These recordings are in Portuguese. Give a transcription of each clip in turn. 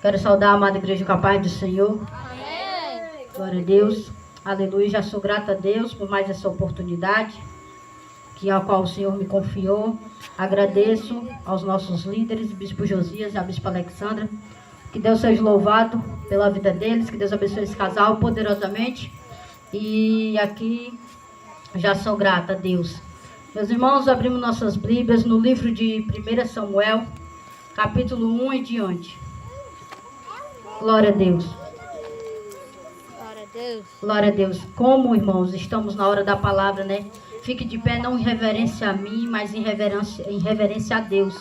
Quero saudar a amada igreja com a paz do Senhor. Amém. Glória a Deus. Aleluia. Já sou grata a Deus por mais essa oportunidade a qual o Senhor me confiou. Agradeço aos nossos líderes, Bispo Josias e a Bispa Alexandra. Que Deus seja louvado pela vida deles. Que Deus abençoe esse casal poderosamente. E aqui já sou grata a Deus. Meus irmãos, abrimos nossas Bíblias no livro de 1 Samuel, capítulo 1 e diante. Glória a Deus. Glória a Deus. Glória a Deus. Como, irmãos, estamos na hora da palavra, né? Fique de pé, não em reverência a mim, mas em reverência a Deus.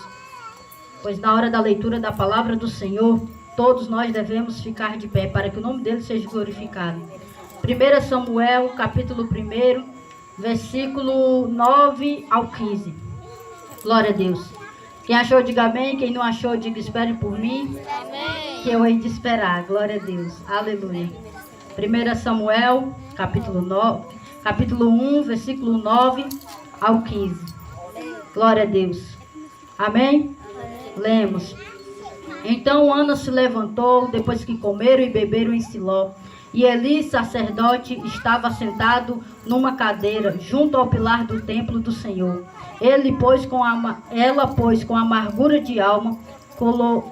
Pois na hora da leitura da palavra do Senhor, todos nós devemos ficar de pé, para que o nome dele seja glorificado. 1 Samuel, capítulo 1, versículo 9 ao 15. Glória a Deus. Quem achou, diga amém. Quem não achou, diga espere por mim. Amém. Que eu hei de esperar. Glória a Deus. Aleluia. 1 Samuel, capítulo 1, versículo 9 ao 15. Glória a Deus. Amém? Lemos. Então Ana se levantou, depois que comeram e beberam em Siló. E Eli, sacerdote, estava sentado numa cadeira, junto ao pilar do templo do Senhor. Ela, pois, com amargura de alma,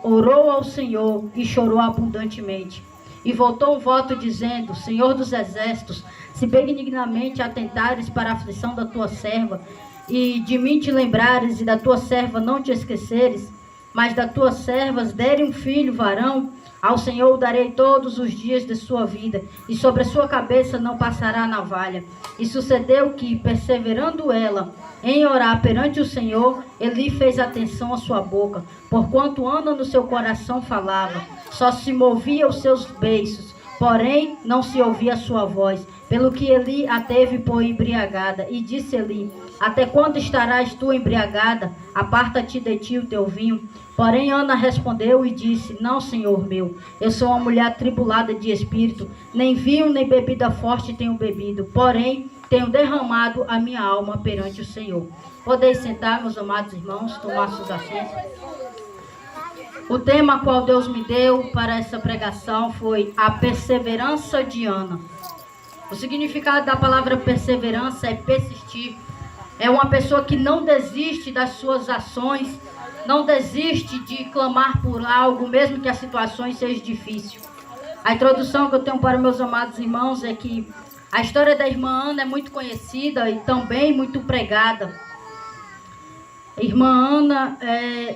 orou ao Senhor e chorou abundantemente. E voltou um voto dizendo: Senhor dos exércitos, se benignamente atentares para a aflição da tua serva, e de mim te lembrares, e da tua serva não te esqueceres, mas das tuas servas derem um filho varão, ao Senhor darei todos os dias de sua vida, e sobre a sua cabeça não passará a navalha. E sucedeu que, perseverando ela em orar perante o Senhor, Eli fez atenção à sua boca, porquanto Ana no seu coração falava, só se movia os seus beiços, porém não se ouvia a sua voz, pelo que Eli a teve por embriagada. E disse Eli: até quando estarás tu embriagada? Aparta-te de ti o teu vinho. Porém Ana respondeu e disse: não, Senhor meu, eu sou uma mulher atribulada de espírito, nem vinho nem bebida forte tenho bebido, porém tenho derramado a minha alma perante o Senhor. Podeis sentar, meus amados irmãos, tomar seus assentos. O tema qual Deus me deu para essa pregação foi a perseverança de Ana. O significado da palavra perseverança é persistir. É uma pessoa que não desiste das suas ações, não desiste de clamar por algo, mesmo que as situações sejam difíceis. A introdução que eu tenho para meus amados irmãos é que a história da irmã Ana é muito conhecida e também muito pregada. A irmã Ana,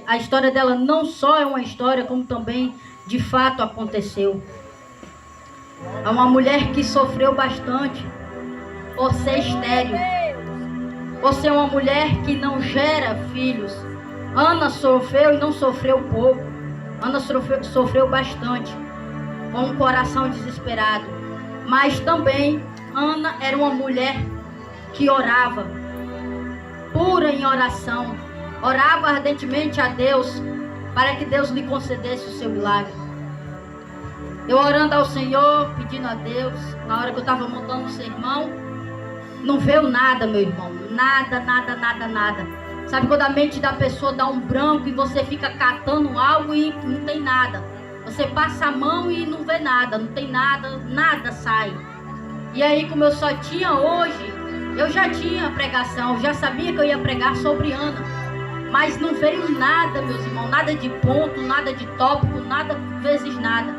a história dela não só é uma história, como também de fato aconteceu. É uma mulher que sofreu bastante por ser estéril, por ser uma mulher que não gera filhos. Ana sofreu e não sofreu pouco. Ana sofreu bastante, com um coração desesperado. Mas também Ana era uma mulher que orava, pura em oração. Orava ardentemente a Deus, para que Deus lhe concedesse o seu milagre. Eu orando ao Senhor, pedindo a Deus, na hora que eu estava montando o sermão, não veio nada, meu irmão. Nada, nada, nada, nada. Sabe quando a mente da pessoa dá um branco e você fica catando algo e não tem nada. Você passa a mão e não vê nada, não tem nada, nada sai. E aí, como eu só tinha hoje, eu já tinha pregação, eu já sabia que eu ia pregar sobre Ana. Mas não veio nada, meus irmãos, nada de ponto, nada de tópico, nada vezes nada.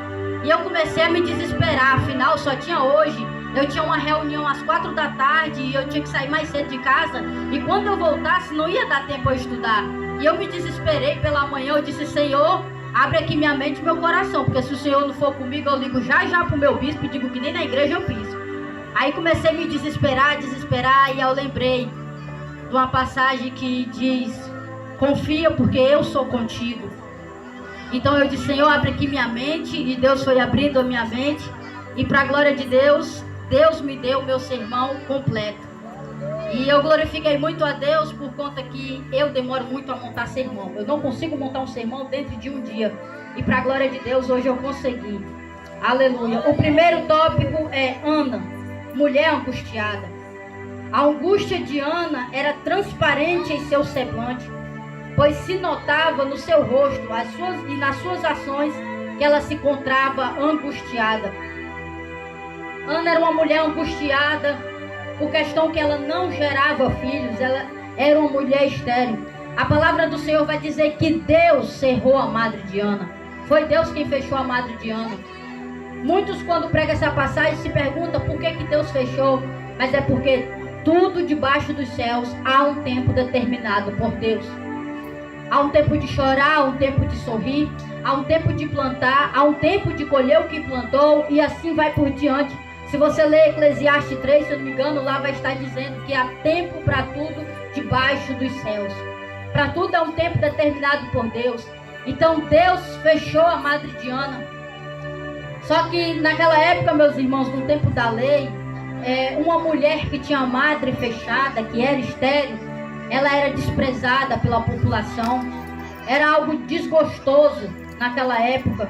E eu comecei a me desesperar, afinal só tinha hoje. Eu tinha uma reunião às 4 da tarde e eu tinha que sair mais cedo de casa. E quando eu voltasse, não ia dar tempo a estudar. E eu me desesperei pela manhã, eu disse: Senhor, abre aqui minha mente e meu coração, porque se o Senhor não for comigo, eu ligo já pro meu bispo e digo que nem na igreja eu fiz. Aí comecei a me desesperar, e eu lembrei de uma passagem que diz: confia porque eu sou contigo. Então eu disse: Senhor, abre aqui minha mente. E Deus foi abrindo a minha mente. E para a glória de Deus, Deus me deu o meu sermão completo. E eu glorifiquei muito a Deus por conta que eu demoro muito a montar sermão. Eu não consigo montar um sermão dentro de um dia. E para a glória de Deus, hoje eu consegui. Aleluia. O primeiro tópico é Ana, mulher angustiada. A angústia de Ana era transparente em seu semblante, pois se notava no seu rosto e nas suas ações que ela se encontrava angustiada. Ana era uma mulher angustiada por questão que ela não gerava filhos, ela era uma mulher estéril. A palavra do Senhor vai dizer que Deus cerrou a madre de Ana. Foi Deus quem fechou a madre de Ana. Muitos, quando pregam essa passagem, se perguntam por que Deus fechou. Mas é porque tudo debaixo dos céus há um tempo determinado por Deus. Há um tempo de chorar, há um tempo de sorrir, há um tempo de plantar, há um tempo de colher o que plantou, e assim vai por diante. Se você ler Eclesiastes 3, se eu não me engano, lá vai estar dizendo que há tempo para tudo debaixo dos céus. Para tudo há um tempo determinado por Deus. Então Deus fechou a madre de Ana. Só que naquela época, meus irmãos, no tempo da lei, uma mulher que tinha a madre fechada, que era estéril, ela era desprezada pela população. Era algo desgostoso naquela época.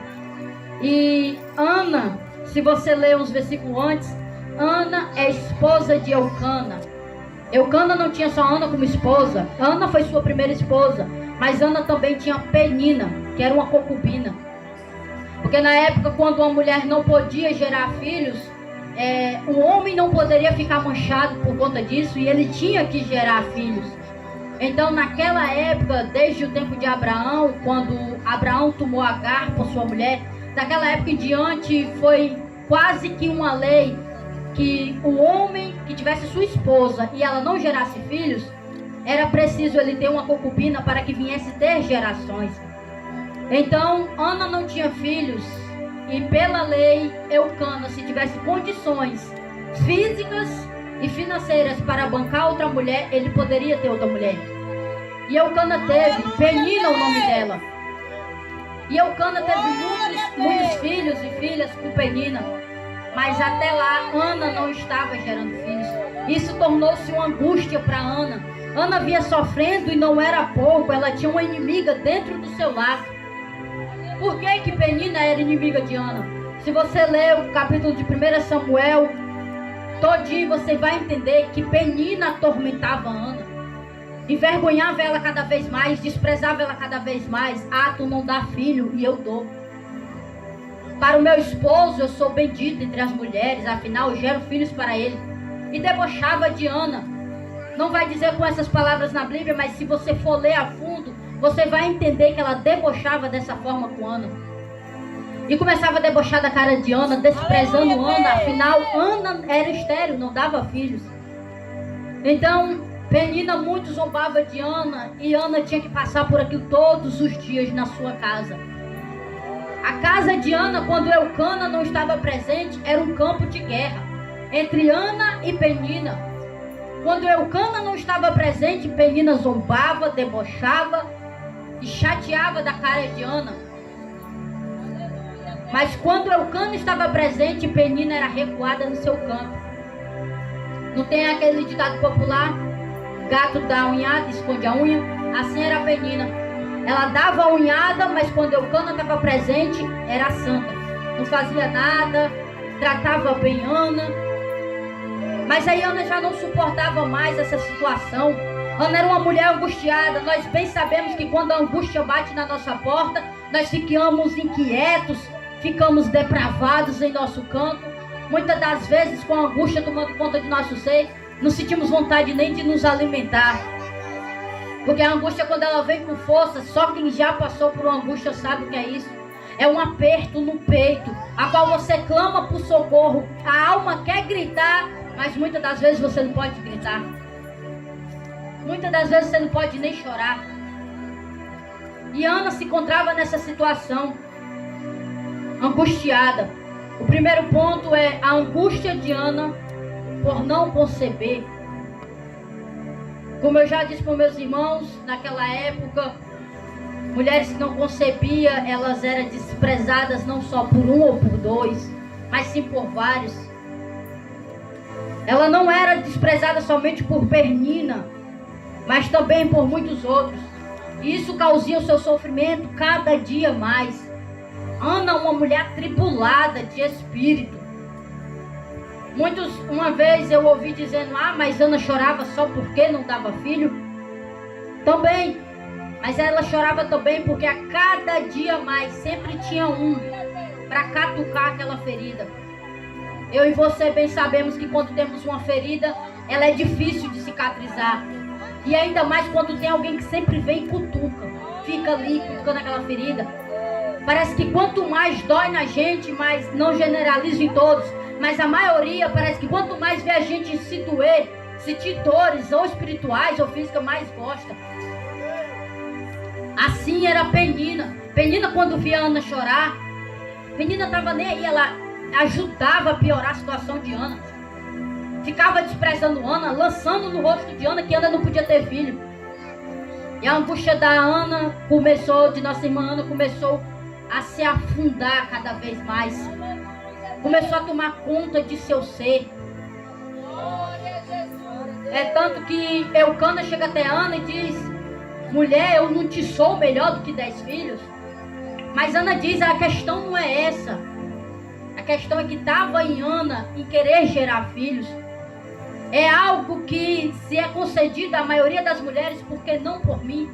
E Ana, se você ler uns versículos antes, Ana é esposa de Eucana. Eucana não tinha só Ana como esposa. Ana foi sua primeira esposa. Mas Ana também tinha Penina, que era uma concubina. Porque na época, quando uma mulher não podia gerar filhos, o homem não poderia ficar manchado por conta disso, e ele tinha que gerar filhos. Então naquela época, desde o tempo de Abraão, quando Abraão tomou Agar por sua mulher, daquela época em diante foi quase que uma lei que o homem que tivesse sua esposa e ela não gerasse filhos, era preciso ele ter uma concubina para que viesse ter gerações. Então Ana não tinha filhos, e pela lei Eucana, se tivesse condições físicas e financeiras para bancar outra mulher, ele poderia ter outra mulher. E Eucana teve, Penina o nome dela. E Eucana teve muitos filhos e filhas com Penina. Mas até lá, Ana não estava gerando filhos. Isso tornou-se uma angústia para Ana. Ana vinha sofrendo e não era pouco. Ela tinha uma inimiga dentro do seu lar. Por que Penina era inimiga de Ana? Se você ler o capítulo de 1 Samuel todinho, você vai entender que Penina atormentava Ana, envergonhava ela cada vez mais, desprezava ela cada vez mais. Tu não dá filho e eu dou. Para o meu esposo eu sou bendita entre as mulheres, afinal eu gero filhos para ele. E debochava de Ana. Não vai dizer com essas palavras na Bíblia, mas se você for ler a fundo, você vai entender que ela debochava dessa forma com Ana. E começava a debochar da cara de Ana, desprezando Ana. Afinal, Ana era estéril, não dava filhos. Então, Penina muito zombava de Ana, e Ana tinha que passar por aquilo todos os dias na sua casa. A casa de Ana, quando Eucana não estava presente, era um campo de guerra entre Ana e Penina. Quando Eucana não estava presente, Penina zombava, debochava e chateava da cara de Ana. Mas quando Eucana estava presente, Penina era recuada no seu campo. Não tem aquele ditado popular? Gato dá unhada, esconde a unha. Assim era a Penina. Ela dava a unhada, mas quando Eucana estava presente, era santa. Não fazia nada, tratava bem Ana. Mas aí Ana já não suportava mais essa situação. Ana era uma mulher angustiada. Nós bem sabemos que quando a angústia bate na nossa porta, nós ficamos inquietos, ficamos depravados em nosso canto. Muitas das vezes, com a angústia tomando conta de nosso ser, não sentimos vontade nem de nos alimentar. Porque a angústia, quando ela vem com força, só quem já passou por uma angústia sabe o que é isso. É um aperto no peito, a qual você clama por socorro. A alma quer gritar, mas muitas das vezes você não pode gritar. Muitas das vezes você não pode nem chorar. E Ana se encontrava nessa situação, angustiada. O primeiro ponto é a angústia de Ana por não conceber. Como eu já disse para meus irmãos, naquela época, mulheres que não concebiam, elas eram desprezadas não só por um ou por dois, mas sim por vários. Ela não era desprezada somente por Penina, mas também por muitos outros. E isso causava o seu sofrimento cada dia mais. Ana, uma mulher atribulada de espírito. Uma vez eu ouvi dizendo, mas Ana chorava só porque não dava filho. Também. Mas ela chorava também porque a cada dia mais sempre tinha um para catucar aquela ferida. Eu e você bem sabemos que quando temos uma ferida, ela é difícil de cicatrizar. E ainda mais quando tem alguém que sempre vem e cutuca. Fica ali cutucando aquela ferida. Parece que quanto mais dói na gente, mais, não generalizo em todos, mas a maioria parece que quanto mais vê a gente se doer, sentir dores ou espirituais ou físicas, mais gosta. Assim era Penina. Penina, quando via Ana chorar, Penina estava nem aí, ela ajudava a piorar a situação de Ana. Ficava desprezando Ana, lançando no rosto de Ana que Ana não podia ter filho. E a angústia da Ana começou, de nossa irmã Ana, começou a se afundar cada vez mais. Começou a tomar conta de seu ser. É tanto que Eucana chega até Ana e diz: mulher, eu não te sou melhor do que 10 filhos. Mas Ana diz: a questão não é essa. A questão é que estava em Ana em querer gerar filhos. É algo que se é concedido à maioria das mulheres, porque não por mim.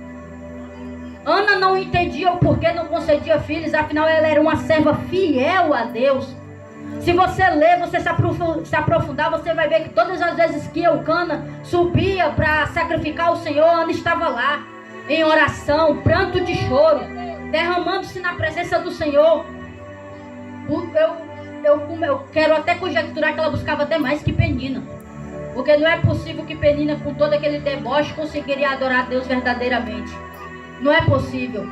Ana não entendia o porquê não concedia filhos, afinal ela era uma serva fiel a Deus. Se você ler, você se aprofundar, você vai ver que todas as vezes que Eucana subia para sacrificar ao Senhor, Ana estava lá, em oração, pranto de choro, derramando-se na presença do Senhor. Eu quero até conjecturar que ela buscava até mais que Penina. Porque não é possível que Penina, com todo aquele deboche, conseguiria adorar a Deus verdadeiramente. Não é possível.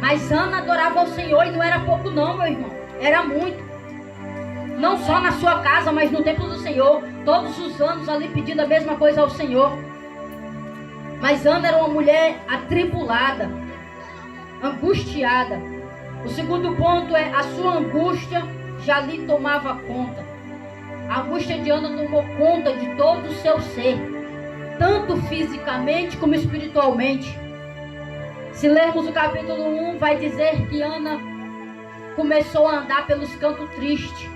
Mas Ana adorava ao Senhor e não era pouco não, meu irmão. Era muito. Não só na sua casa, mas no templo do Senhor. Todos os anos ali pedindo a mesma coisa ao Senhor. Mas Ana era uma mulher atribulada, angustiada. O segundo ponto é: a sua angústia já lhe tomava conta. A angústia de Ana tomou conta de todo o seu ser, tanto fisicamente como espiritualmente. Se lermos o capítulo 1, vai dizer que Ana começou a andar pelos cantos tristes,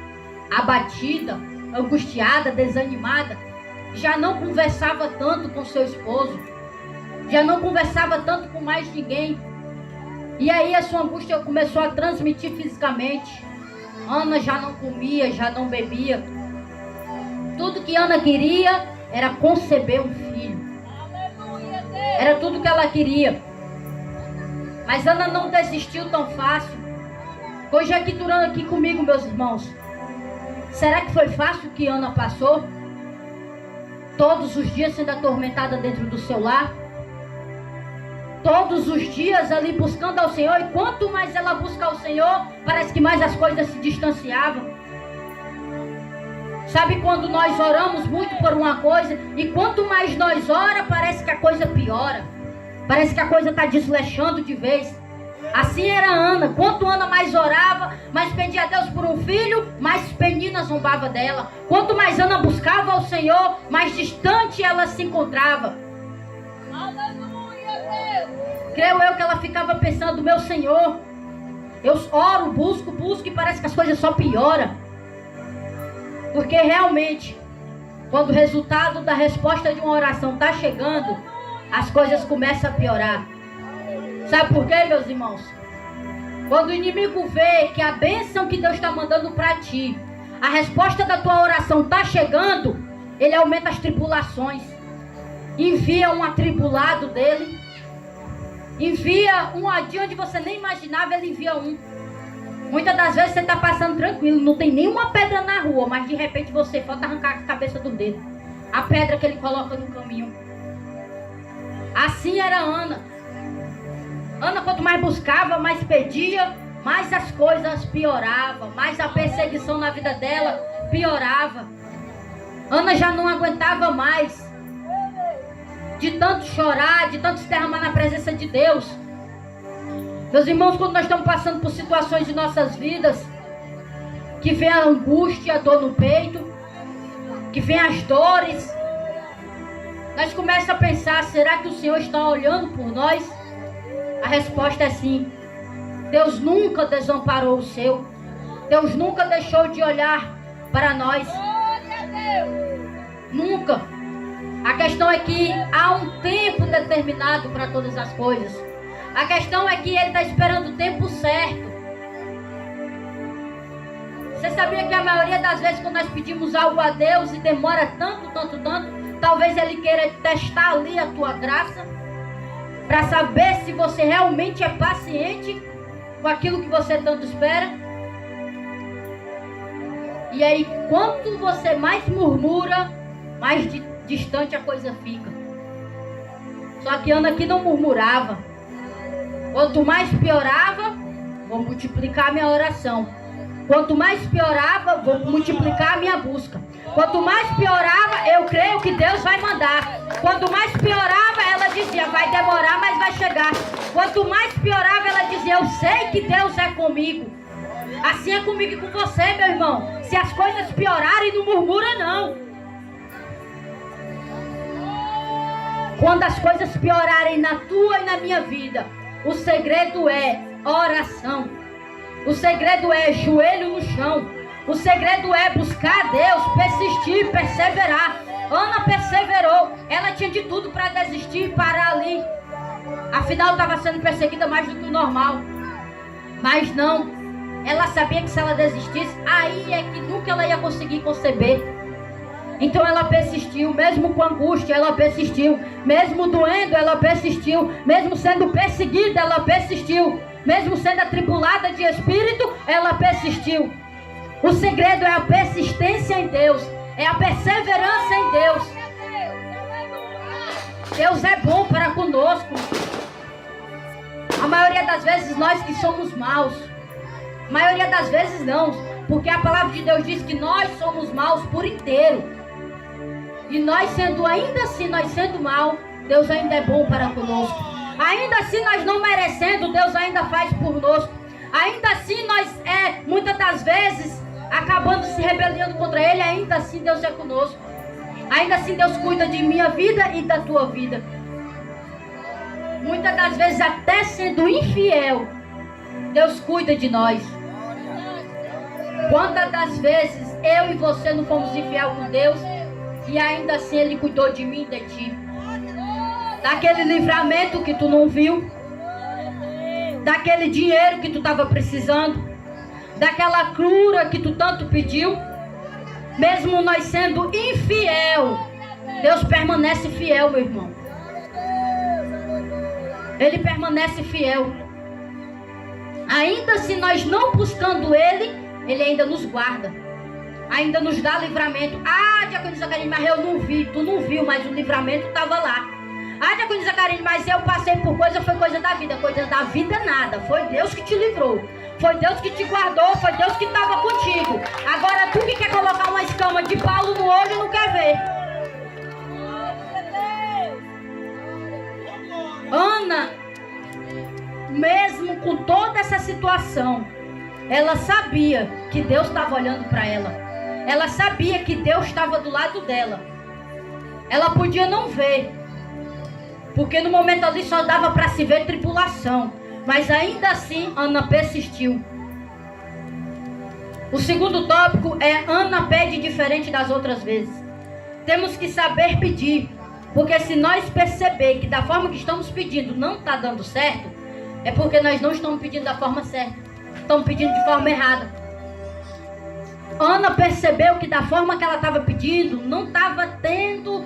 abatida, angustiada, desanimada. Já não conversava tanto com seu esposo, já não conversava tanto com mais ninguém. E aí a sua angústia começou a transmitir fisicamente. Ana já não comia, já não bebia. Tudo que Ana queria era conceber um filho. Era tudo que ela queria. Mas Ana não desistiu tão fácil. Conjecturando aqui comigo, meus irmãos, será que foi fácil o que Ana passou? Todos os dias sendo atormentada dentro do seu lar. Todos os dias ali buscando ao Senhor. E quanto mais ela busca ao Senhor, parece que mais as coisas se distanciavam. Sabe quando nós oramos muito por uma coisa e quanto mais nós ora, parece que a coisa piora. Parece que a coisa está desleixando de vez. Assim era Ana. Quanto Ana mais orava, mais pedia a Deus por um filho, mais Penina zombava dela. Quanto mais Ana buscava ao Senhor, mais distante ela se encontrava. Aleluia, Deus! Creio eu que ela ficava pensando: meu Senhor, eu oro, busco e parece que as coisas só pioram. Porque realmente, quando o resultado da resposta de uma oração está chegando, as coisas começam a piorar. Sabe por quê, meus irmãos? Quando o inimigo vê que a bênção que Deus está mandando para ti, a resposta da tua oração está chegando, ele aumenta as tribulações. Envia um atribulado dele. Envia um de onde você nem imaginava, ele envia um. Muitas das vezes você está passando tranquilo, não tem nenhuma pedra na rua, mas de repente você falta arrancar a cabeça do dedo. A pedra que ele coloca no caminho. Assim era Ana. Ana, quanto mais buscava, mais pedia, mais as coisas pioravam, mais a perseguição na vida dela piorava. Ana já não aguentava mais de tanto chorar, de tanto se derramar na presença de Deus. Meus irmãos, quando nós estamos passando por situações de nossas vidas, que vem a angústia, a dor no peito, que vem as dores, nós começamos a pensar: será que o Senhor está olhando por nós? A resposta é sim. Deus nunca desamparou o seu. Deus nunca deixou de olhar para nós. Nunca. A questão é que há um tempo determinado para todas as coisas. A questão é que Ele está esperando o tempo certo. Você sabia que a maioria das vezes quando nós pedimos algo a Deus e demora tanto, talvez Ele queira testar ali a tua graça, para saber se você realmente é paciente com aquilo que você tanto espera. E aí, quanto você mais murmura, mais distante a coisa fica. Só que Ana aqui não murmurava. Quanto mais piorava, vou multiplicar a minha oração. Quanto mais piorava, vou multiplicar a minha busca. Quanto mais piorava, eu creio que Deus vai mandar. Quanto mais piorava, ela dizia, vai demorar, mas vai chegar. Quanto mais piorava, ela dizia, eu sei que Deus é comigo. Assim é comigo e com você, meu irmão. Se as coisas piorarem, não murmura não. Quando as coisas piorarem na tua e na minha vida, o segredo é oração. O segredo é joelho no chão. O segredo é buscar a Deus, persistir, perseverar. Ana perseverou. Ela tinha de tudo para desistir e parar ali. Afinal, estava sendo perseguida mais do que o normal. Mas não. Ela sabia que se ela desistisse, aí é que nunca ela ia conseguir conceber. Então ela persistiu, mesmo com angústia, ela persistiu. Mesmo doendo, ela persistiu. Mesmo sendo perseguida, ela persistiu. Mesmo sendo atribulada de espírito, ela persistiu. O segredo é a persistência em Deus. É a perseverança em Deus. Deus é bom para conosco. A maioria das vezes nós que somos maus. A maioria das vezes não. Porque a palavra de Deus diz que nós somos maus por inteiro. E nós ainda assim, nós sendo mal, Deus ainda é bom para conosco. Ainda assim nós não merecendo, Deus ainda faz por nós. Ainda assim nós, muitas das vezes, acabando se rebelando contra Ele, ainda assim Deus é conosco. Ainda assim Deus cuida de minha vida e da tua vida. Muitas das vezes, até sendo infiel, Deus cuida de nós. Quantas das vezes eu e você não fomos infiel com Deus e ainda assim Ele cuidou de mim e de ti? Daquele livramento que tu não viu, daquele dinheiro que tu estava precisando, daquela cura que tu tanto pediu. Mesmo nós sendo infiel, Deus permanece fiel, meu irmão. Ele permanece fiel. Ainda se nós não buscando Ele, Ele ainda nos guarda, ainda nos dá livramento. Diaconisa Karine, mas eu não vi. Tu não viu, mas o livramento estava lá. Diaconisa Karine, mas eu passei por coisa, foi coisa da vida. Coisa da vida nada, foi Deus que te livrou. Foi Deus que te guardou, foi Deus que estava contigo. Agora tu que quer colocar uma escama de Paulo no olho não quer ver. Ana, mesmo com toda essa situação, ela sabia que Deus estava olhando para ela. Ela sabia que Deus estava do lado dela. Ela podia não ver, porque no momento ali só dava para se ver tribulação. Mas ainda assim, Ana persistiu. O segundo tópico é: Ana pede diferente das outras vezes. Temos que saber pedir. Porque se nós perceber que da forma que estamos pedindo não está dando certo, é porque nós não estamos pedindo da forma certa. Estamos pedindo de forma errada. Ana percebeu que da forma que ela estava pedindo, não estava tendo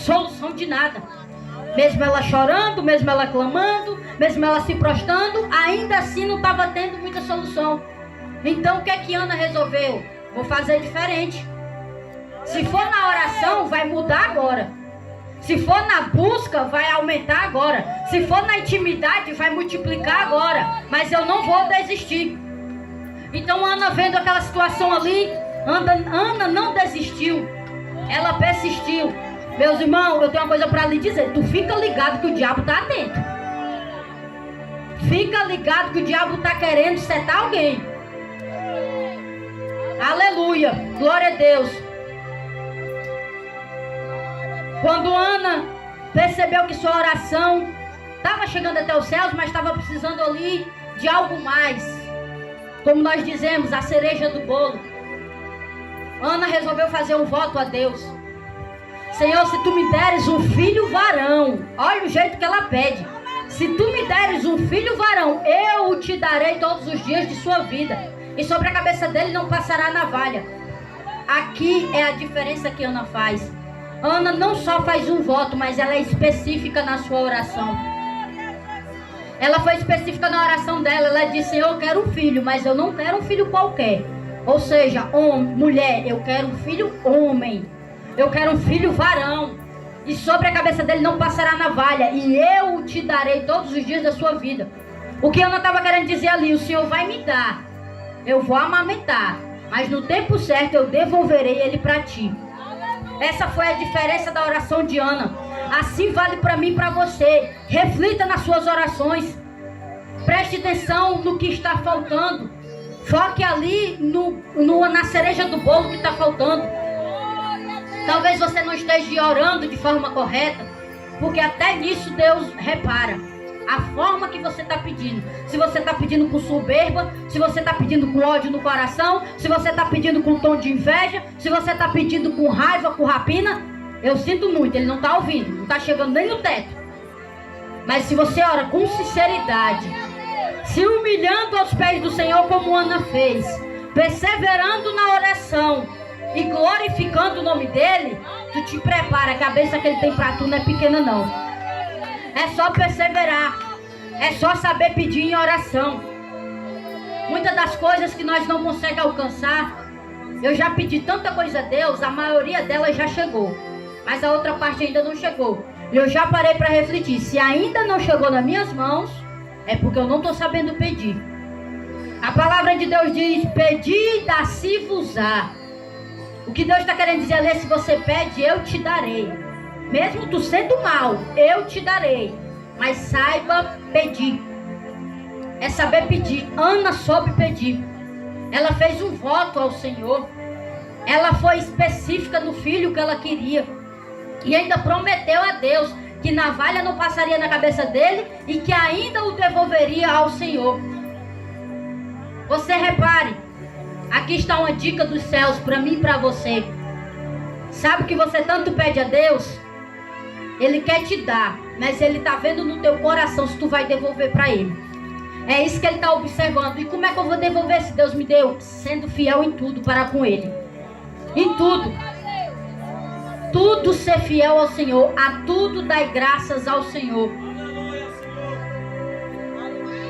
solução de nada. Mesmo ela chorando, mesmo ela clamando, mesmo ela se prostrando, ainda assim não estava tendo muita solução. Então o que é que Ana resolveu? Vou fazer diferente. Se for na oração, vai mudar agora. Se for na busca, vai aumentar agora. Se for na intimidade, vai multiplicar agora. Mas eu não vou desistir. Então Ana, vendo aquela situação ali, Ana não desistiu. Ela persistiu. Meus irmãos, eu tenho uma coisa para lhe dizer. Tu fica ligado que o diabo está atento. Fica ligado que o diabo está querendo setar alguém. Aleluia, glória a Deus. Quando Ana percebeu que sua oração estava chegando até os céus, mas estava precisando ali de algo mais, como nós dizemos, a cereja do bolo, Ana resolveu fazer um voto a Deus. Senhor, se tu me deres um filho varão, olha o jeito que ela pede. Se tu me deres um filho varão, eu o te darei todos os dias de sua vida, e sobre a cabeça dele não passará navalha. Aqui é a diferença que Ana faz. Ana não só faz um voto, mas ela é específica na sua oração. Ela foi específica na oração dela. Ela disse: eu quero um filho, mas eu não quero um filho qualquer. Ou seja, mulher, eu quero um filho homem. Eu quero um filho varão. E sobre a cabeça dele não passará navalha. E eu o te darei todos os dias da sua vida. O que Ana estava querendo dizer ali? O Senhor vai me dar. Eu vou amamentar. Mas no tempo certo eu devolverei ele para ti. Essa foi a diferença da oração de Ana. Assim vale para mim e para você. Reflita nas suas orações. Preste atenção no que está faltando. Foque ali na cereja do bolo que está faltando. Talvez você não esteja orando de forma correta, porque até nisso Deus repara. A forma que você está pedindo. Se você está pedindo com soberba, se você está pedindo com ódio no coração, se você está pedindo com tom de inveja, se você está pedindo com raiva, com rapina, eu sinto muito, ele não está ouvindo, não está chegando nem no teto. Mas se você ora com sinceridade, se humilhando aos pés do Senhor como Ana fez, perseverando na oração e glorificando o nome dele, tu te prepara, a cabeça que ele tem para tu não é pequena não. É só perseverar. É só saber pedir em oração. Muitas das coisas que nós não conseguimos alcançar, eu já pedi tanta coisa a Deus, a maioria delas já chegou, mas a outra parte ainda não chegou. E eu já parei para refletir. Se ainda não chegou nas minhas mãos, é porque eu não estou sabendo pedir. A palavra de Deus diz: pedi e dá-se-vos-á. O que Deus está querendo dizer é: se você pede, eu te darei. Mesmo tu sendo mal, eu te darei. Mas saiba pedir. É saber pedir. Ana soube pedir. Ela fez um voto ao Senhor. Ela foi específica no filho que ela queria. E ainda prometeu a Deus que navalha não passaria na cabeça dele e que ainda o devolveria ao Senhor. Você repare. Aqui está uma dica dos céus para mim e para você. Sabe que você tanto pede a Deus? Ele quer te dar, mas ele está vendo no teu coração se tu vai devolver para ele. É isso que ele está observando. E como é que eu vou devolver se Deus me deu? Sendo fiel em tudo para com ele. Em tudo. Tudo ser fiel ao Senhor. A tudo dai graças ao Senhor.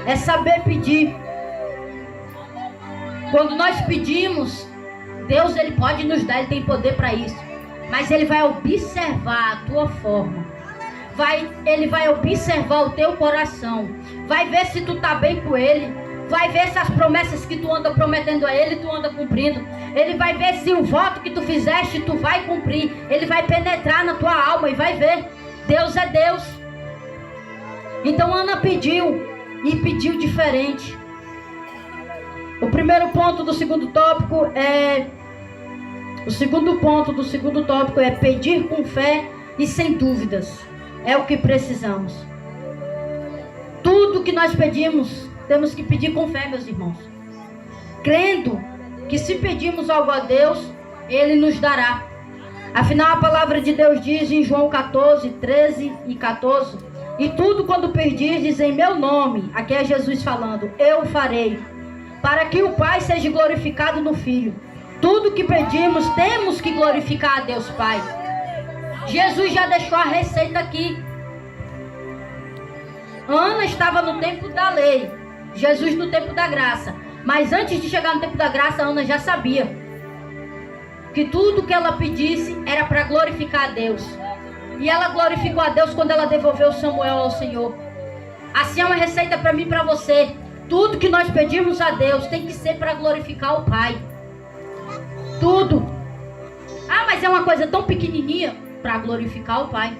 É saber pedir. Quando nós pedimos, Deus ele pode nos dar, ele tem poder para isso. Mas ele vai observar a tua forma. Ele vai observar o teu coração. Vai ver se tu está bem com ele. Vai ver se as promessas que tu anda prometendo a ele, tu anda cumprindo. Ele vai ver se o voto que tu fizeste, tu vai cumprir. Ele vai penetrar na tua alma e vai ver. Deus é Deus. Então Ana pediu. E pediu diferente. O primeiro ponto do segundo tópico é... O segundo ponto do segundo tópico é pedir com fé e sem dúvidas. É o que precisamos. Tudo que nós pedimos, temos que pedir com fé, meus irmãos. Crendo que se pedirmos algo a Deus, Ele nos dará. Afinal, a palavra de Deus diz em João 14, 13 e 14: e tudo quando pedirdes em meu nome, aqui é Jesus falando, eu farei, para que o Pai seja glorificado no Filho. Tudo que pedimos, temos que glorificar a Deus Pai. Jesus já deixou a receita aqui. Ana estava no tempo da lei, Jesus no tempo da graça. Mas antes de chegar no tempo da graça, Ana já sabia que tudo que ela pedisse era para glorificar a Deus. E ela glorificou a Deus quando ela devolveu Samuel ao Senhor. Assim é uma receita para mim e para você. Tudo que nós pedimos a Deus tem que ser para glorificar o Pai. Tudo. Ah, mas é uma coisa tão pequenininha. Para glorificar o Pai.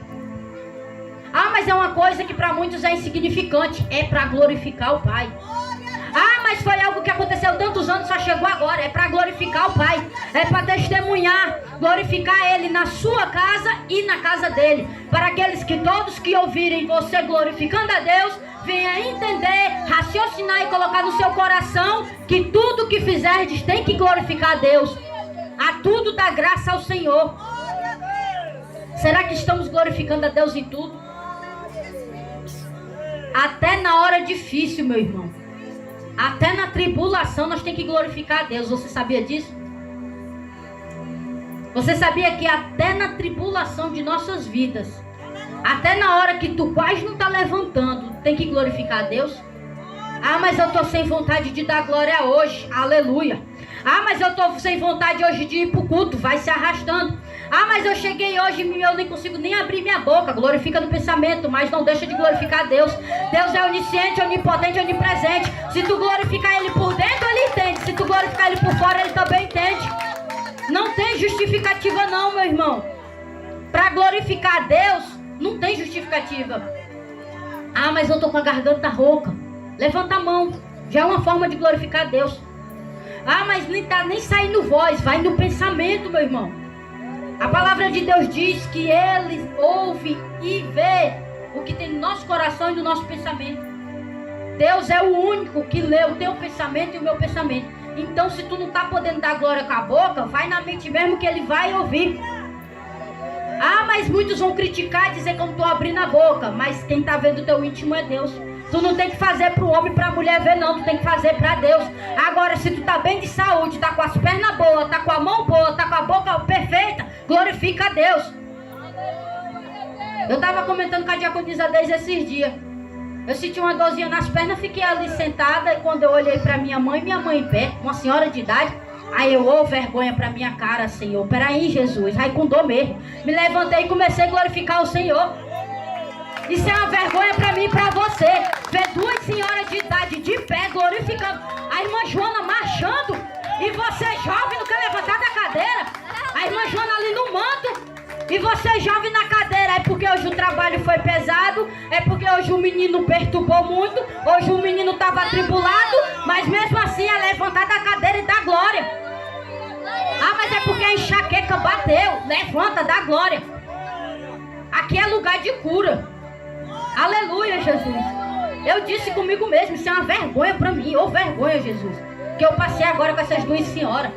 Ah, mas é uma coisa que para muitos é insignificante. É para glorificar o Pai. Ah, mas foi algo que aconteceu tantos anos, só chegou agora. É para glorificar o Pai. É para testemunhar, glorificar Ele na sua casa e na casa dele. Para aqueles que todos que ouvirem você glorificando a Deus, venha entender, raciocinar e colocar no seu coração que tudo que fizerdes tem que glorificar a Deus. A tudo dá graça ao Senhor. Será que estamos glorificando a Deus em tudo? Até na hora difícil, meu irmão. Até na tribulação nós temos que glorificar a Deus. Você sabia disso? Você sabia que até na tribulação de nossas vidas, até na hora que tu quase não está levantando, tem que glorificar a Deus? Ah, mas eu estou sem vontade de dar glória hoje. Aleluia. Ah, mas eu estou sem vontade hoje de ir para o culto. Vai se arrastando. Ah, mas eu cheguei hoje e eu nem consigo nem abrir minha boca. Glorifica no pensamento, mas não deixa de glorificar a Deus. Deus é onisciente, onipotente, onipresente. Se tu glorificar Ele por dentro, Ele entende. Se tu glorificar Ele por fora, Ele também entende. Não tem justificativa não, meu irmão. Para glorificar a Deus, não tem justificativa. Ah, mas eu estou com a garganta rouca. Levanta a mão. Já é uma forma de glorificar a Deus. Ah, mas nem tá nem saindo voz. Vai no pensamento, meu irmão. A palavra de Deus diz que Ele ouve e vê o que tem no nosso coração e no nosso pensamento. Deus é o único que lê o teu pensamento e o meu pensamento. Então, se tu não tá podendo dar glória com a boca, vai na mente mesmo que Ele vai ouvir. Ah, mas muitos vão criticar e dizer que eu não tô abrindo a boca. Mas quem tá vendo o teu íntimo é Deus. Tu não tem que fazer para o homem e para a mulher ver, não. Tu tem que fazer para Deus. Agora, se tu tá bem de saúde, tá com as pernas boas, tá com a mão boa, tá com a boca perfeita, glorifica a Deus. Eu tava comentando com a diaconisa desde esses dias. Eu senti uma dorzinha nas pernas, fiquei ali sentada. E quando eu olhei para minha mãe em pé, uma senhora de idade, aí eu, vergonha para minha cara, Senhor. Peraí, Jesus. Aí com dor mesmo. Me levantei e comecei a glorificar o Senhor. Isso é uma vergonha para mim e para você. Ver duas senhoras de idade de pé glorificando. A irmã Joana marchando. E você jovem não quer levantar da cadeira. A irmã Joana ali no manto. E você jovem na cadeira. É porque hoje o trabalho foi pesado. É porque hoje o menino perturbou muito. Hoje o menino estava atribulado. Mas mesmo assim é levantar da cadeira e dar glória. Ah, mas é porque a enxaqueca bateu. Levanta, dá glória. Aqui é lugar de cura. Aleluia, Jesus. Eu disse comigo mesmo, isso é uma vergonha para mim. Ô vergonha, Jesus, que eu passei agora com essas duas senhoras.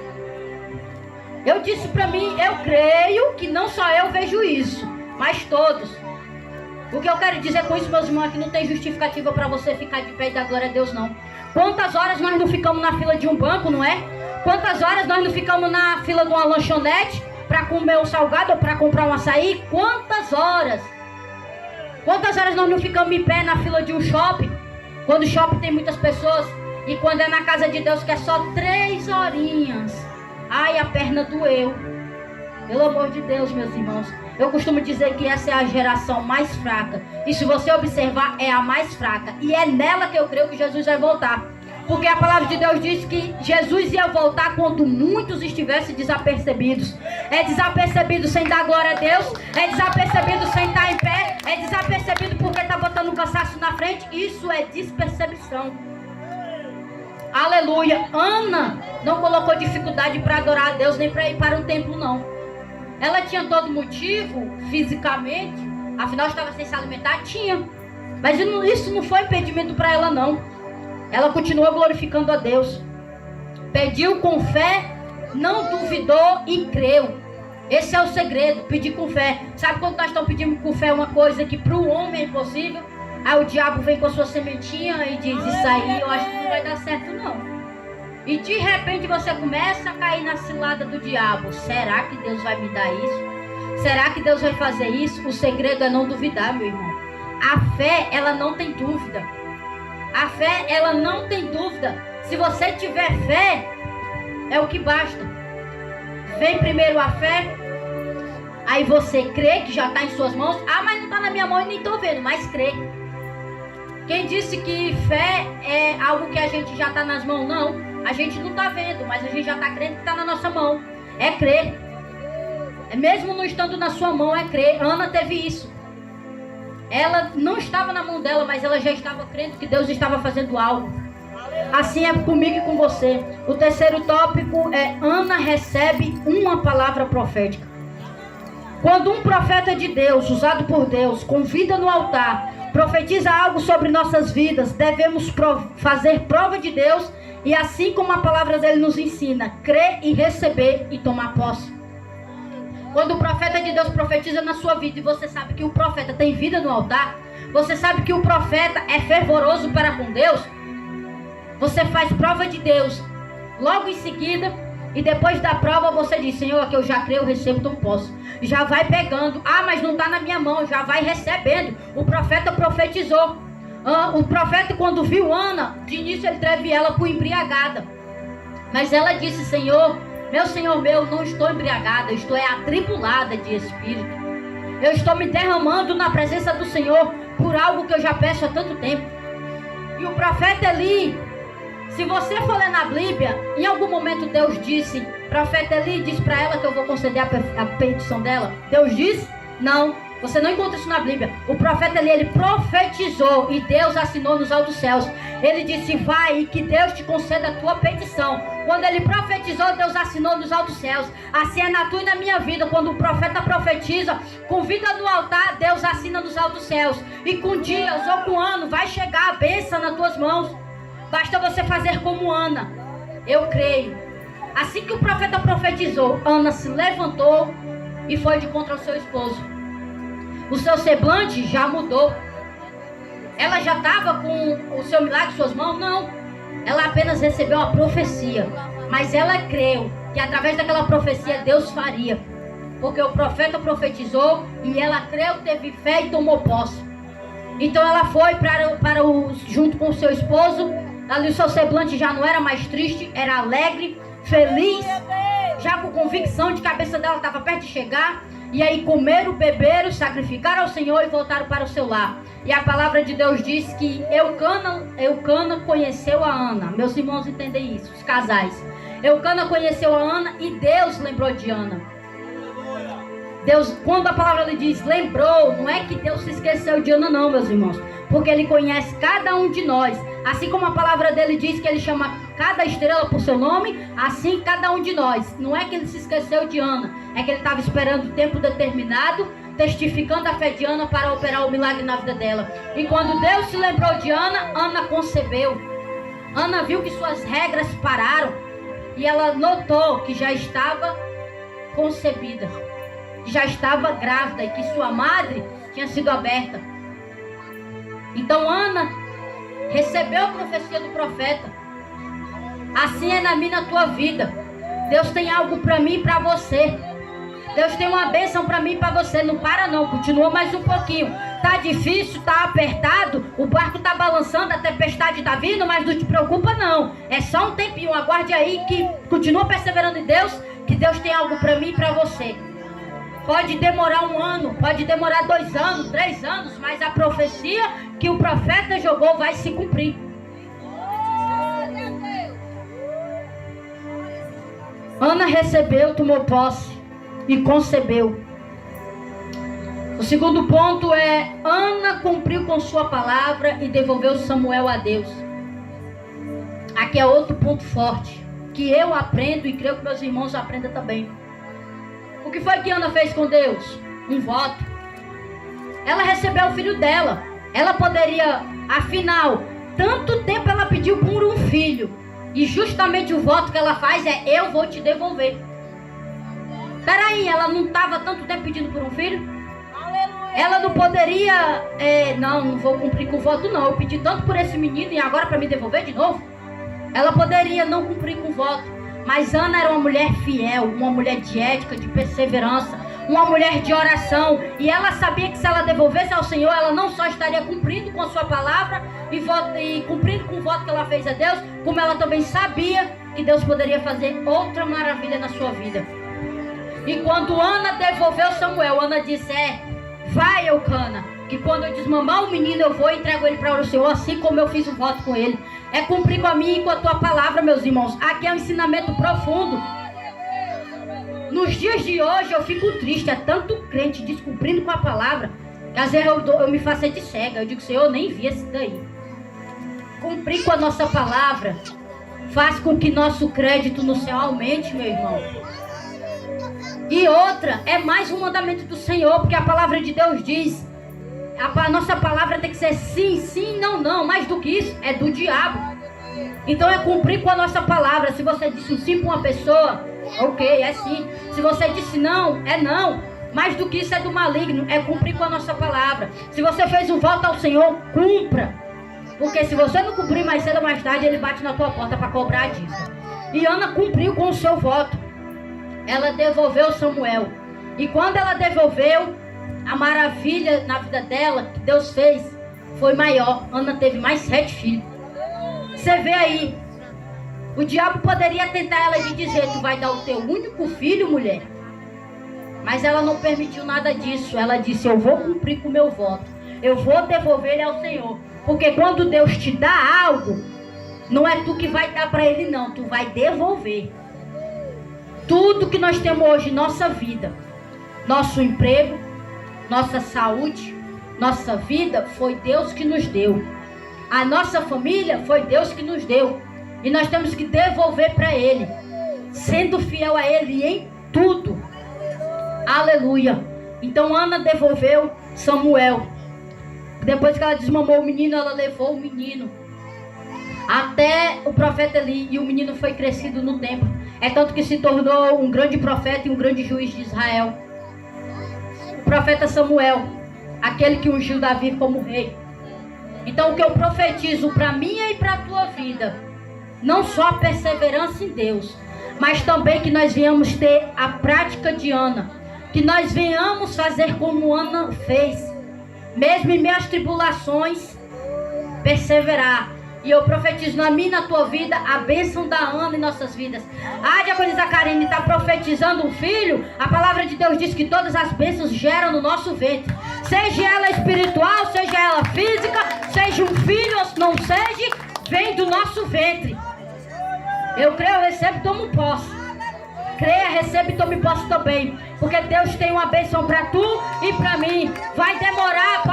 Eu disse para mim, eu creio que não só eu vejo isso, mas todos. O que eu quero dizer com isso, meus irmãos, é que não tem justificativa para você ficar de pé e dar glória a Deus, não. Quantas horas nós não ficamos na fila de um banco, não é? Quantas horas nós não ficamos na fila de uma lanchonete para comer um salgado ou para comprar um açaí? Quantas horas? Quantas horas nós não ficamos em pé na fila de um shopping? Quando o shopping tem muitas pessoas. E quando é na casa de Deus que é só 3 horinhas. Ai, a perna doeu. Pelo amor de Deus, meus irmãos. Eu costumo dizer que essa é a geração mais fraca. E se você observar, é a mais fraca. E é nela que eu creio que Jesus vai voltar. Porque a palavra de Deus diz que Jesus ia voltar quando muitos estivessem desapercebidos. É desapercebido sem dar glória a Deus. É desapercebido sem estar em pé. É desapercebido porque está botando um cansaço na frente. Isso é despercepção. Aleluia. Ana não colocou dificuldade para adorar a Deus, nem para ir para o templo, não. Ela tinha todo motivo, fisicamente. Afinal, estava sem se alimentar? Tinha. Mas isso não foi impedimento para ela, não. Ela continuou glorificando a Deus. Pediu com fé, não duvidou e creu. Esse é o segredo, pedir com fé. Sabe quando nós estamos pedindo com fé uma coisa que para o homem é impossível? Aí o diabo vem com a sua sementinha e diz, isso aí eu acho que não vai dar certo não. E de repente você começa a cair na cilada do diabo. Será que Deus vai me dar isso? Será que Deus vai fazer isso? O segredo é não duvidar, meu irmão. A fé, ela não tem dúvida. A fé, ela não tem dúvida. Se você tiver fé, é o que basta. Vem primeiro a fé, aí você crê que já está em suas mãos. Ah, mas não está na minha mão e nem estou vendo, mas crê. Quem disse que fé é algo que a gente já está nas mãos? Não, a gente não está vendo, mas a gente já está crendo que está na nossa mão. É crer. É mesmo não estando na sua mão, é crer. Ana teve isso. Ela não estava na mão dela, mas ela já estava crendo que Deus estava fazendo algo. Assim é comigo e com você. O terceiro tópico é Ana recebe uma palavra profética. Quando um profeta de Deus, usado por Deus, convida no altar, profetiza algo sobre nossas vidas, devemos fazer prova de Deus e assim como a palavra dele nos ensina, crer e receber e tomar posse. Quando o profeta de Deus profetiza na sua vida e você sabe que o profeta tem vida no altar, você sabe que o profeta é fervoroso para com Deus, você faz prova de Deus logo em seguida, e depois da prova você diz: Senhor, aqui eu já creio, eu recebo, então posso. Já vai pegando. Ah, mas não está na minha mão, já vai recebendo. O profeta profetizou. O profeta, quando viu Ana, de início ele teve ela por embriagada, mas ela disse: Senhor meu, não estou embriagada, eu estou atribulada de espírito. Eu estou me derramando na presença do Senhor por algo que eu já peço há tanto tempo. E o profeta Eli, se você for ler na Bíblia, em algum momento Deus disse, profeta Eli disse para ela que eu vou conceder a petição dela. Deus disse? Não, você não encontra isso na Bíblia. O profeta Eli, ele profetizou e Deus assinou nos altos céus. Ele disse: vai e que Deus te conceda a tua petição. Quando ele profetizou, Deus assinou nos altos céus. Assim é na tua e na minha vida. Quando o profeta profetiza, com vida no altar, Deus assina nos altos céus. E com dias ou com ano vai chegar a bênção nas tuas mãos. Basta você fazer como Ana. Eu creio. Assim que o profeta profetizou, Ana se levantou e foi de contra o seu esposo. O seu semblante já mudou. Ela já estava com o seu milagre em suas mãos? Não. Ela apenas recebeu a profecia. Mas ela creu que através daquela profecia Deus faria. Porque o profeta profetizou e ela creu, teve fé e tomou posse. Então ela foi junto com o seu esposo. Ali o seu semblante já não era mais triste, era alegre, feliz, já com convicção de que a cabeça dela estava perto de chegar. E aí comeram, beberam, sacrificaram ao Senhor e voltaram para o seu lar. E a palavra de Deus diz que Eucana conheceu a Ana. Meus irmãos entendem isso, os casais. Eucana conheceu a Ana e Deus lembrou de Ana. Deus, quando a palavra lhe diz lembrou, não é que Deus se esqueceu de Ana não, meus irmãos. Porque Ele conhece cada um de nós. Assim como a palavra dele diz que Ele chama cada estrela por seu nome, assim cada um de nós. Não é que Ele se esqueceu de Ana, é que Ele estava esperando o tempo determinado, testificando a fé de Ana para operar o milagre na vida dela. E quando Deus se lembrou de Ana, Ana concebeu. Ana viu que suas regras pararam e ela notou que já estava concebida, que já estava grávida e que sua madre tinha sido aberta. Então Ana recebeu a profecia do profeta. Assim é na minha e na tua vida. Deus tem algo para mim e para você. Deus tem uma bênção para mim e para você. Não para não, continua mais um pouquinho. Tá difícil, tá apertado, o barco tá balançando, a tempestade tá vindo, mas não te preocupa não. É só um tempinho, aguarde aí que continua perseverando em Deus, que Deus tem algo para mim e para você. Pode demorar 1 ano, pode demorar 2 anos, 3 anos, mas a profecia que o profeta jogou vai se cumprir. Ana recebeu, tomou posse e concebeu. O segundo ponto é: Ana cumpriu com sua palavra e devolveu Samuel a Deus. Aqui é outro ponto forte, que eu aprendo e creio que meus irmãos aprendam também. O que foi que Ana fez com Deus? Um voto. Ela recebeu o filho dela. Ela poderia, afinal, tanto tempo ela pediu por um filho. E justamente o voto que ela faz é: eu vou te devolver. Peraí, ela não estava tanto tempo pedindo por um filho? Ela não poderia, não vou cumprir com o voto não. Eu pedi tanto por esse menino e agora para me devolver de novo? Ela poderia não cumprir com o voto. Mas Ana era uma mulher fiel, uma mulher de ética, de perseverança, uma mulher de oração. E ela sabia que se ela devolvesse ao Senhor, ela não só estaria cumprindo com a sua palavra e cumprindo com o voto que ela fez a Deus, como ela também sabia que Deus poderia fazer outra maravilha na sua vida. E quando Ana devolveu Samuel, Ana disse: vai, Eucana, que quando eu desmamar o menino eu vou e entrego ele para o Senhor, assim como eu fiz o voto com ele. É cumprir com a minha e com a tua palavra, meus irmãos. Aqui é um ensinamento profundo. Nos dias de hoje eu fico triste, é tanto crente descumprindo com a palavra, que às vezes eu me faço de cega. Eu digo: Senhor, eu nem vi esse daí. Cumprir com a nossa palavra faz com que nosso crédito no céu aumente, meu irmão. E outra, é mais um mandamento do Senhor, porque a palavra de Deus diz: a nossa palavra tem que ser sim, sim, não, não. Mais do que isso, é do diabo. Então é cumprir com a nossa palavra. Se você disse um sim para uma pessoa, ok, é sim. Se você disse não, é não. Mais do que isso é do maligno, é cumprir com a nossa palavra. Se você fez um voto ao Senhor, cumpra. Porque se você não cumprir, mais cedo ou mais tarde, ele bate na tua porta para cobrar a dívida. E Ana cumpriu com o seu voto. Ela devolveu Samuel. E quando ela devolveu, a maravilha na vida dela, que Deus fez, foi maior. Ana teve mais 7 filhos. Você vê aí, o diabo poderia tentar ela de dizer: tu vai dar o teu único filho, mulher. Mas ela não permitiu nada disso. Ela disse: eu vou cumprir com o meu voto. Eu vou devolver ele ao Senhor. Porque quando Deus te dá algo, não é tu que vai dar para ele, não. Tu vai devolver. Tudo que nós temos hoje em nossa vida, nosso emprego, nossa saúde, nossa vida, foi Deus que nos deu. A nossa família foi Deus que nos deu. E nós temos que devolver para Ele, sendo fiel a Ele em tudo. Aleluia. Então Ana devolveu Samuel. Depois que ela desmamou o menino, ela levou o menino até o profeta Eli. E o menino foi crescido no templo. É tanto que se tornou um grande profeta e um grande juiz de Israel. O profeta Samuel, aquele que ungiu Davi como rei. Então o que eu profetizo para minha e para a tua vida, não só a perseverança em Deus, mas também que nós venhamos ter a prática de Ana. Que nós venhamos fazer como Ana fez. Mesmo em meio às tribulações, perseverar. E eu profetizo na minha e na tua vida a bênção da Ana em nossas vidas. A diaconisa Karine está profetizando um filho. A palavra de Deus diz que todas as bênçãos geram no nosso ventre. Seja ela espiritual, seja ela física, seja um filho ou não seja, vem do nosso ventre. Eu creio, eu recebo e tomo posse. Creia, recebe e tome posse também. Porque Deus tem uma bênção para tu e para mim. Vai demorar,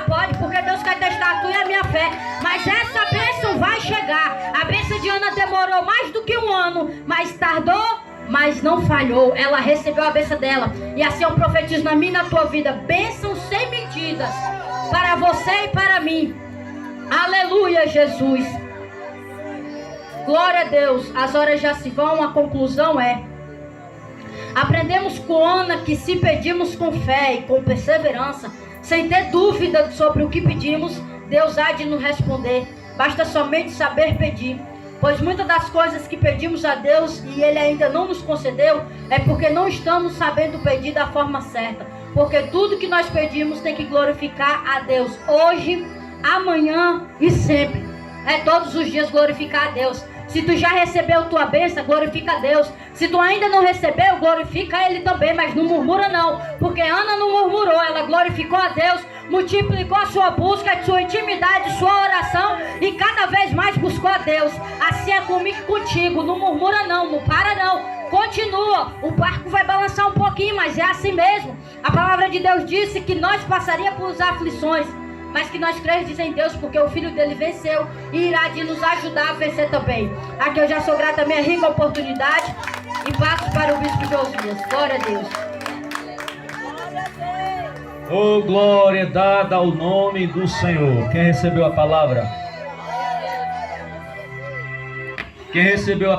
pode, porque Deus quer testar a tua e a minha fé. Mas essa bênção vai chegar. A bênção de Ana demorou mais do que um ano, mas tardou, mas não falhou. Ela recebeu a bênção dela. E assim eu profetizo na minha e na tua vida: bênção sem medidas para você e para mim. Aleluia, Jesus. Glória a Deus. As horas já se vão. A conclusão é: aprendemos com Ana que se pedimos com fé e com perseverança, sem ter dúvida sobre o que pedimos, Deus há de nos responder. Basta somente saber pedir. Pois muitas das coisas que pedimos a Deus e Ele ainda não nos concedeu, é porque não estamos sabendo pedir da forma certa. Porque tudo que nós pedimos tem que glorificar a Deus, hoje, amanhã e sempre. É todos os dias glorificar a Deus. Se tu já recebeu tua bênção, glorifica a Deus. Se tu ainda não recebeu, glorifica Ele também, mas não murmura não. Porque Ana não murmurou, ela glorificou a Deus, multiplicou a sua busca, a sua intimidade, sua oração e cada vez mais buscou a Deus. Assim é comigo e contigo, não murmura não, não para não. Continua, o barco vai balançar um pouquinho, mas é assim mesmo. A palavra de Deus disse que nós passaríamos por aflições, mas que nós cremos em Deus, porque o Filho dele venceu e irá de nos ajudar a vencer também. Aqui eu já sou grata à minha rica oportunidade e passo para o Bispo Josias. Glória a Deus. Oh, glória dada ao nome do Senhor. Quem recebeu a palavra? Quem recebeu a